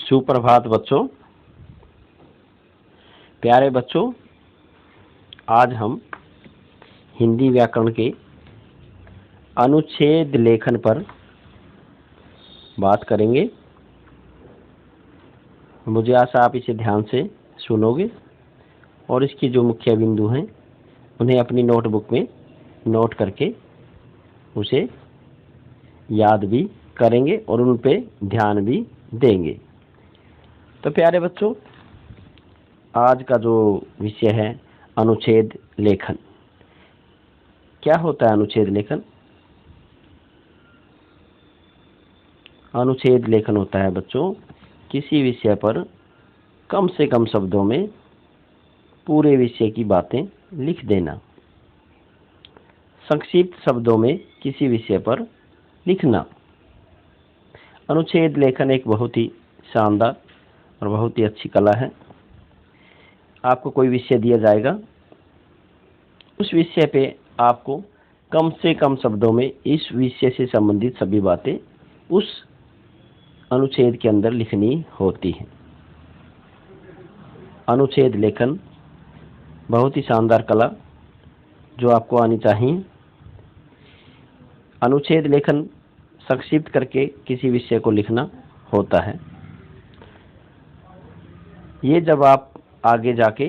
सुप्रभात बच्चों। प्यारे बच्चों, आज हम हिंदी व्याकरण के अनुच्छेद लेखन पर बात करेंगे। मुझे आशा आप इसे ध्यान से सुनोगे और इसके जो मुख्य बिंदु हैं उन्हें अपनी नोटबुक में नोट करके उसे याद भी करेंगे और उन पे ध्यान भी देंगे। तो प्यारे बच्चों, आज का जो विषय है अनुच्छेद लेखन। क्या होता है अनुच्छेद लेखन? अनुच्छेद लेखन होता है बच्चों किसी विषय पर कम से कम शब्दों में पूरे विषय की बातें लिख देना, संक्षिप्त शब्दों में किसी विषय पर लिखना। अनुच्छेद लेखन एक बहुत ही शानदार और बहुत ही अच्छी कला है। आपको कोई विषय दिया जाएगा, उस विषय पे आपको कम से कम शब्दों में इस विषय से संबंधित सभी बातें उस अनुच्छेद के अंदर लिखनी होती हैं। अनुच्छेद लेखन बहुत ही शानदार कला जो आपको आनी चाहिए। अनुच्छेद लेखन संक्षिप्त करके किसी विषय को लिखना होता है। ये जब आप आगे जाके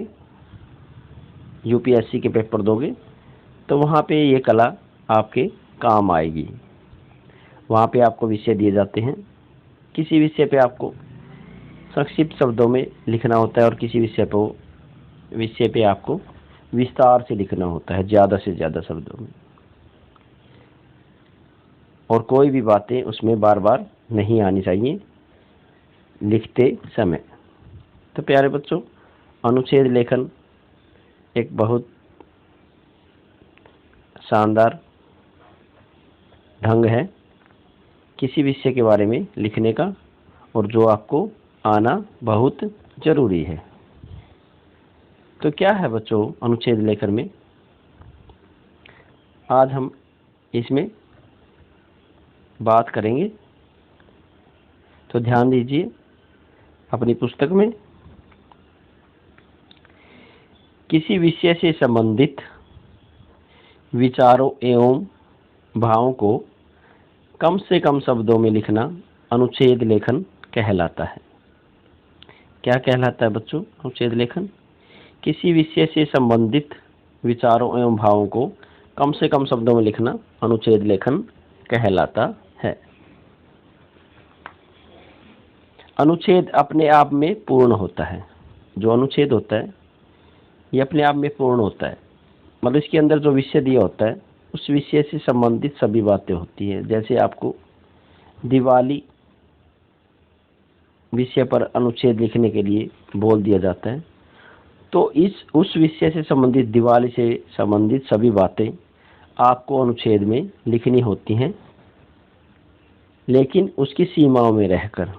यूपीएससी के पेपर दोगे तो वहाँ पे ये कला आपके काम आएगी। वहाँ पे आपको विषय दिए जाते हैं, किसी विषय पे आपको संक्षिप्त शब्दों में लिखना होता है और किसी विषय पे आपको विस्तार से लिखना होता है, ज़्यादा से ज़्यादा शब्दों में, और कोई भी बातें उसमें बार बार नहीं आनी चाहिए लिखते समय। तो प्यारे बच्चों, अनुच्छेद लेखन एक बहुत शानदार ढंग है किसी विषय के बारे में लिखने का, और जो आपको आना बहुत जरूरी है। तो क्या है बच्चों अनुच्छेद लेखन में? आज हम इसमें बात करेंगे, तो ध्यान दीजिए अपनी पुस्तक में। किसी विषय से संबंधित विचारों एवं भावों को कम से कम शब्दों में लिखना अनुच्छेद लेखन कहलाता है। क्या कहलाता है बच्चों अनुच्छेद लेखन? किसी विषय से संबंधित विचारों एवं भावों को कम से कम शब्दों में लिखना अनुच्छेद लेखन कहलाता है। अनुच्छेद अपने आप में पूर्ण होता है। जो अनुच्छेद होता है ये अपने आप में पूर्ण होता है, मतलब इसके अंदर जो विषय दिया होता है उस विषय से संबंधित सभी बातें होती हैं। जैसे आपको दिवाली विषय पर अनुच्छेद लिखने के लिए बोल दिया जाता है, तो उस विषय से संबंधित दिवाली से संबंधित सभी बातें आपको अनुच्छेद में लिखनी होती हैं, लेकिन उसकी सीमाओं में रहकर।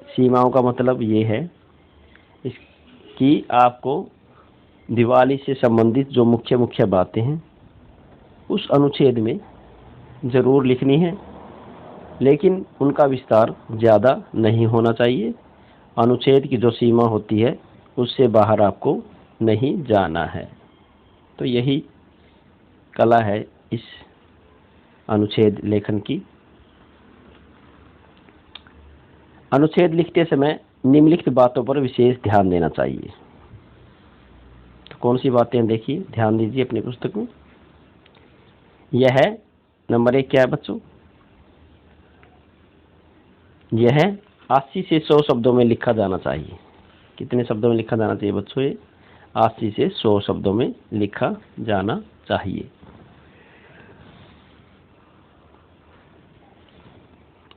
सीमाओं का मतलब ये है कि आपको दिवाली से संबंधित जो मुख्य बातें हैं उस अनुच्छेद में ज़रूर लिखनी है, लेकिन उनका विस्तार ज़्यादा नहीं होना चाहिए। अनुच्छेद की जो सीमा होती है उससे बाहर आपको नहीं जाना है। तो यही कला है इस अनुच्छेद लेखन की। अनुच्छेद लिखते समय निम्नलिखित बातों पर विशेष ध्यान देना चाहिए। तो कौन सी बातें? देखिए, ध्यान दीजिए अपनी पुस्तक में। यह है नंबर 1। क्या है बच्चों? यह 80 से 100 शब्दों में लिखा जाना चाहिए। कितने शब्दों में लिखा जाना चाहिए बच्चों? ये 80 से 100 शब्दों में लिखा जाना चाहिए।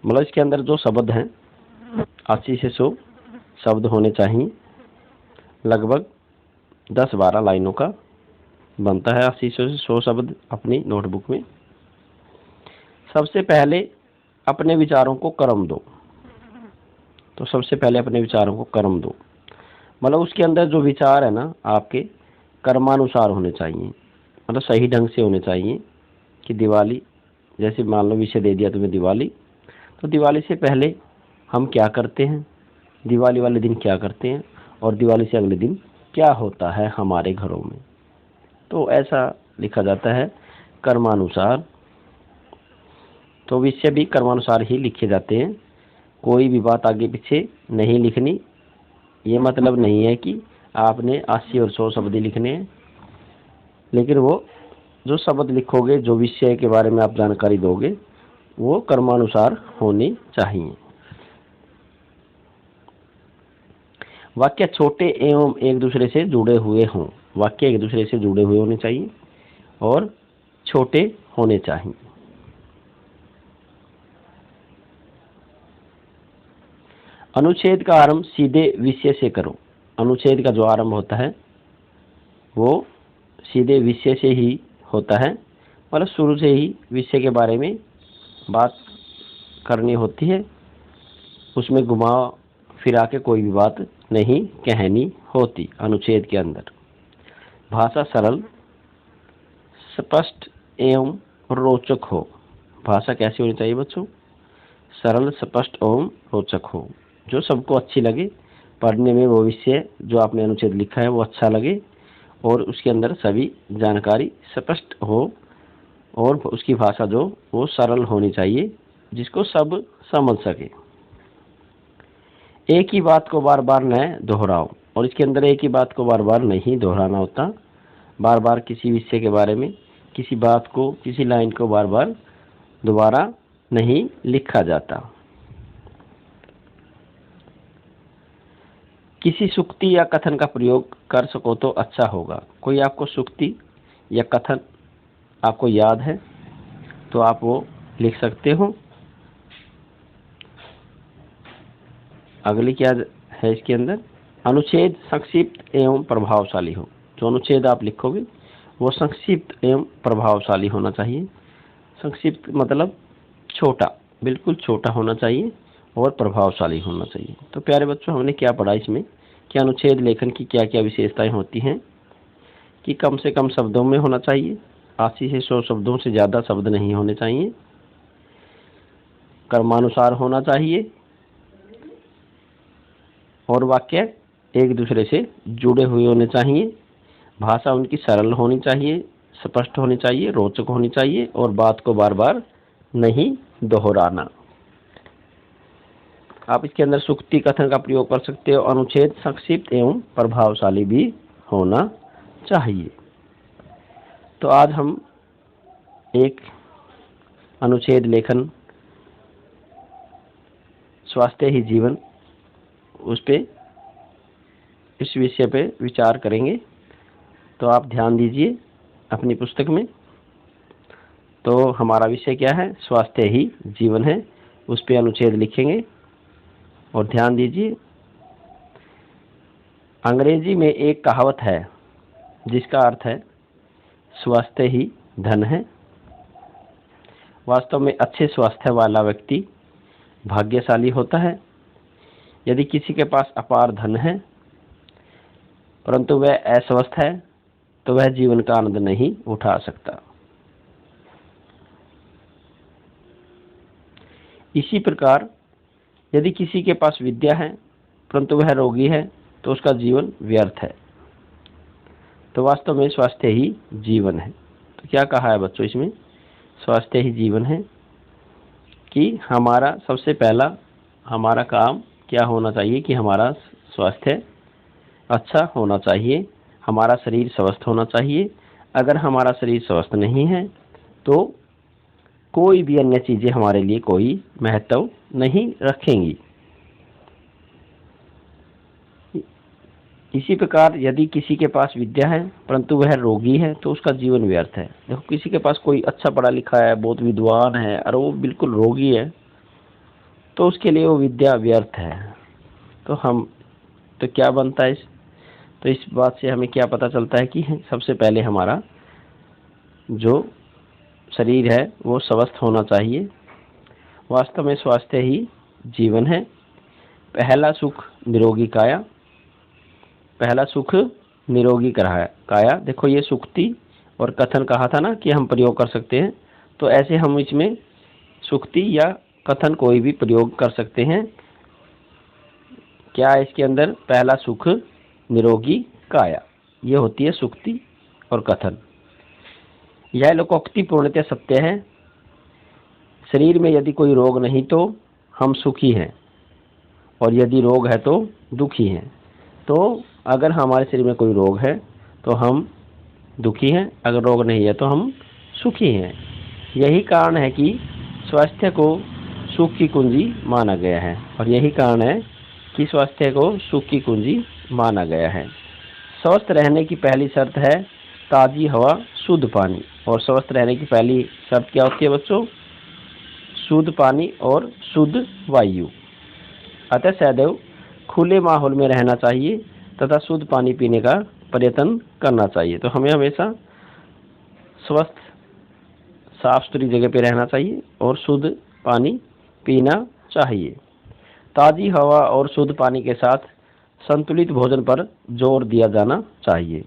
मतलब इसके अंदर जो शब्द हैं 80 से 100 शब्द होने चाहिए। लगभग 10-12 लाइनों का बनता है 80 से 100 शब्द अपनी नोटबुक में। सबसे पहले अपने विचारों को क्रम दो। तो सबसे पहले अपने विचारों को क्रम दो, मतलब उसके अंदर जो विचार है ना आपके क्रमानुसार होने चाहिए, मतलब सही ढंग से होने चाहिए। कि दिवाली, जैसे मान लो विषय दे दिया तुम्हें दिवाली, तो दिवाली से पहले हम क्या करते हैं, दिवाली वाले दिन क्या करते हैं, और दिवाली से अगले दिन क्या होता है हमारे घरों में। तो ऐसा लिखा जाता है कर्मानुसार। तो विषय भी कर्मानुसार ही लिखे जाते हैं, कोई भी बात आगे पीछे नहीं लिखनी। ये मतलब नहीं है कि आपने 80 और 100 शब्द लिखने हैं, लेकिन वो जो शब्द लिखोगे, जो विषय के बारे में आप जानकारी दोगे, वो कर्मानुसार होनी चाहिए। वाक्य छोटे एवं एक दूसरे से जुड़े हुए हों। वाक्य एक दूसरे से जुड़े हुए होने चाहिए और छोटे होने चाहिए। अनुच्छेद का आरंभ सीधे विषय से करो। अनुच्छेद का जो आरंभ होता है वो सीधे विषय से ही होता है, मतलब शुरू से ही विषय के बारे में बात करनी होती है, उसमें घुमा फिरा के कोई भी बात नहीं कहनी होती अनुच्छेद के अंदर। भाषा सरल, स्पष्ट एवं रोचक हो। भाषा कैसी होनी चाहिए बच्चों? सरल, स्पष्ट एवं रोचक हो, जो सबको अच्छी लगे पढ़ने में। वो विषय जो आपने अनुच्छेद लिखा है वो अच्छा लगे और उसके अंदर सभी जानकारी स्पष्ट हो, और उसकी भाषा जो वो सरल होनी चाहिए, जिसको सब समझ सके। एक ही बात को बार बार न दोहराओ। और इसके अंदर एक ही बात को बार बार नहीं दोहराना होता। बार बार किसी विषय के बारे में किसी बात को, किसी लाइन को बार बार दोबारा नहीं लिखा जाता। किसी सूक्ति या कथन का प्रयोग कर सको तो अच्छा होगा। कोई आपको सूक्ति या कथन आपको याद है तो आप वो लिख सकते हो। अगली क्या है इसके अंदर? अनुच्छेद संक्षिप्त एवं प्रभावशाली हो। जो अनुच्छेद आप लिखोगे वो संक्षिप्त एवं प्रभावशाली होना चाहिए। संक्षिप्त मतलब छोटा, बिल्कुल छोटा होना चाहिए और प्रभावशाली होना चाहिए। तो प्यारे बच्चों, हमने क्या पढ़ा इसमें कि अनुच्छेद लेखन की क्या क्या विशेषताएं होती हैं, कि कम से कम शब्दों में होना चाहिए, 80 से 100 शब्दों से ज़्यादा शब्द नहीं होने चाहिए, कर्मानुसार होना चाहिए, और वाक्य एक दूसरे से जुड़े हुए होने चाहिए। भाषा उनकी सरल होनी चाहिए, स्पष्ट होनी चाहिए, रोचक होनी चाहिए, और बात को बार बार नहीं दोहराना। आप इसके अंदर सूक्ति कथन का प्रयोग कर सकते हो। अनुच्छेद संक्षिप्त एवं प्रभावशाली भी होना चाहिए। तो आज हम एक अनुच्छेद लेखन, स्वास्थ्य ही जीवन, उस पे, इस विषय पे विचार करेंगे। तो आप ध्यान दीजिए अपनी पुस्तक में। तो हमारा विषय क्या है? स्वास्थ्य ही जीवन है। उस पे अनुच्छेद लिखेंगे और ध्यान दीजिए। अंग्रेजी में एक कहावत है जिसका अर्थ है स्वास्थ्य ही धन है। वास्तव में अच्छे स्वास्थ्य वाला व्यक्ति भाग्यशाली होता है। यदि किसी के पास अपार धन है परंतु वह अस्वस्थ है तो वह जीवन का आनंद नहीं उठा सकता। इसी प्रकार यदि किसी के पास विद्या है परंतु वह रोगी है तो उसका जीवन व्यर्थ है। तो वास्तव में स्वास्थ्य ही जीवन है। तो क्या कहा है बच्चों इसमें? स्वास्थ्य ही जीवन है कि हमारा सबसे पहला हमारा काम क्या होना चाहिए कि हमारा स्वास्थ्य अच्छा होना चाहिए, हमारा शरीर स्वस्थ होना चाहिए। अगर हमारा शरीर स्वस्थ नहीं है तो कोई भी अन्य चीज़ें हमारे लिए कोई महत्व नहीं रखेंगी। इसी प्रकार यदि किसी के पास विद्या है परंतु वह रोगी है तो उसका जीवन व्यर्थ है। देखो, किसी के पास कोई अच्छा पढ़ा लिखा है, बहुत विद्वान है, और वो बिल्कुल रोगी है तो उसके लिए वो विद्या व्यर्थ है। तो क्या बनता है तो इस बात से हमें क्या पता चलता है कि सबसे पहले हमारा जो शरीर है वो स्वस्थ होना चाहिए। वास्तव में स्वास्थ्य ही जीवन है। पहला सुख निरोगी काया, पहला सुख निरोगी काया। देखो, ये सुक्ति और कथन कहा था ना कि हम प्रयोग कर सकते हैं। तो ऐसे हम इसमें सुक्ति या कथन कोई भी प्रयोग कर सकते हैं। क्या है इसके अंदर? पहला सुख निरोगी काया, ये होती है सुक्ति और कथन। यह लोकोक्ति पूर्णतः सत्य है। शरीर में यदि कोई रोग नहीं तो हम सुखी हैं, और यदि रोग है तो दुखी हैं। तो अगर हमारे शरीर में कोई रोग है तो हम दुखी हैं, अगर रोग नहीं है तो हम सुखी हैं। यही कारण है कि स्वास्थ्य को सुख की कुंजी माना गया है, और यही कारण है कि स्वास्थ्य को सुख की कुंजी माना गया है। स्वस्थ रहने की पहली शर्त है ताज़ी हवा, शुद्ध पानी। और स्वस्थ रहने की पहली शर्त क्या होती है बच्चों? शुद्ध पानी और शुद्ध वायु। अतः सदैव खुले माहौल में रहना चाहिए तथा शुद्ध पानी पीने का प्रयत्न करना चाहिए। तो हमें हमेशा स्वस्थ साफ सुथरी जगह पे रहना चाहिए और शुद्ध पानी पीना चाहिए। ताज़ी हवा और शुद्ध पानी के साथ संतुलित भोजन पर जोर दिया जाना चाहिए।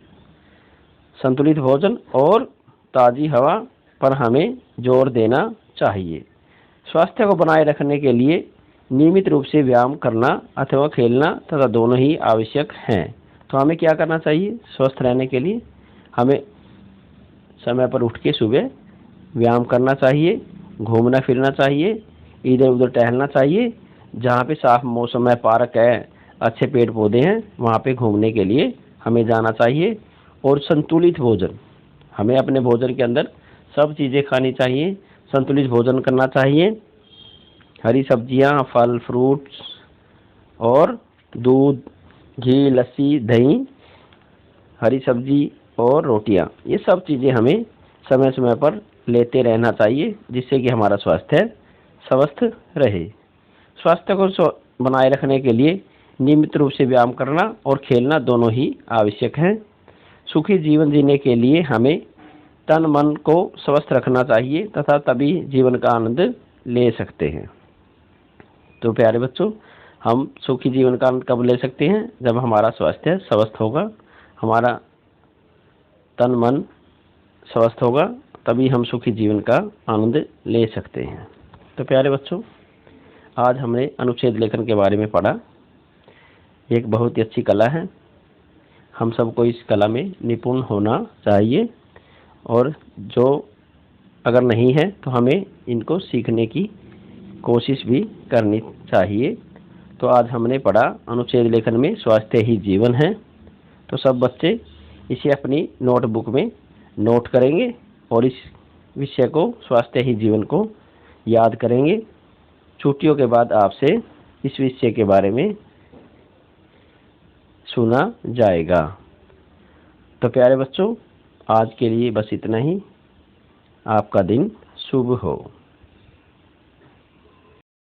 संतुलित भोजन और ताज़ी हवा पर हमें जोर देना चाहिए। स्वास्थ्य को बनाए रखने के लिए नियमित रूप से व्यायाम करना अथवा खेलना तथा दोनों ही आवश्यक हैं। तो हमें क्या करना चाहिए? स्वस्थ रहने के लिए हमें समय पर उठ के सुबह व्यायाम करना चाहिए, घूमना फिरना चाहिए, इधर उधर टहलना चाहिए। जहाँ पे साफ मौसम है, पार्क है, अच्छे पेड़ पौधे हैं, वहाँ पे घूमने के लिए हमें जाना चाहिए। और संतुलित भोजन, हमें अपने भोजन के अंदर सब चीज़ें खानी चाहिए, संतुलित भोजन करना चाहिए। हरी सब्जियाँ, फल फ्रूट्स और दूध, घी, लस्सी, दही, हरी सब्जी और रोटियां, ये सब चीज़ें हमें समय समय पर लेते रहना चाहिए, जिससे कि हमारा स्वास्थ्य स्वस्थ रहे। स्वास्थ्य को बनाए रखने के लिए नियमित रूप से व्यायाम करना और खेलना दोनों ही आवश्यक हैं। सुखी जीवन जीने के लिए हमें तन मन को स्वस्थ रखना चाहिए तथा तभी जीवन का आनंद ले सकते हैं। तो प्यारे बच्चों, हम सुखी जीवन का आनंद कब ले सकते हैं? जब हमारा स्वास्थ्य स्वस्थ होगा, हमारा तन मन स्वस्थ होगा, तभी हम सुखी जीवन का आनंद ले सकते हैं। तो प्यारे बच्चों, आज हमने अनुच्छेद लेखन के बारे में पढ़ा। एक बहुत ही अच्छी कला है, हम सबको इस कला में निपुण होना चाहिए, और जो अगर नहीं है तो हमें इनको सीखने की कोशिश भी करनी चाहिए। तो आज हमने पढ़ा अनुच्छेद लेखन में स्वास्थ्य ही जीवन है। तो सब बच्चे इसे अपनी नोटबुक में नोट करेंगे और इस विषय को, स्वास्थ्य ही जीवन को याद करेंगे। छुट्टियों के बाद आपसे इस विषय के बारे में सुना जाएगा। तो प्यारे बच्चों, आज के लिए बस इतना ही। आपका दिन शुभ हो।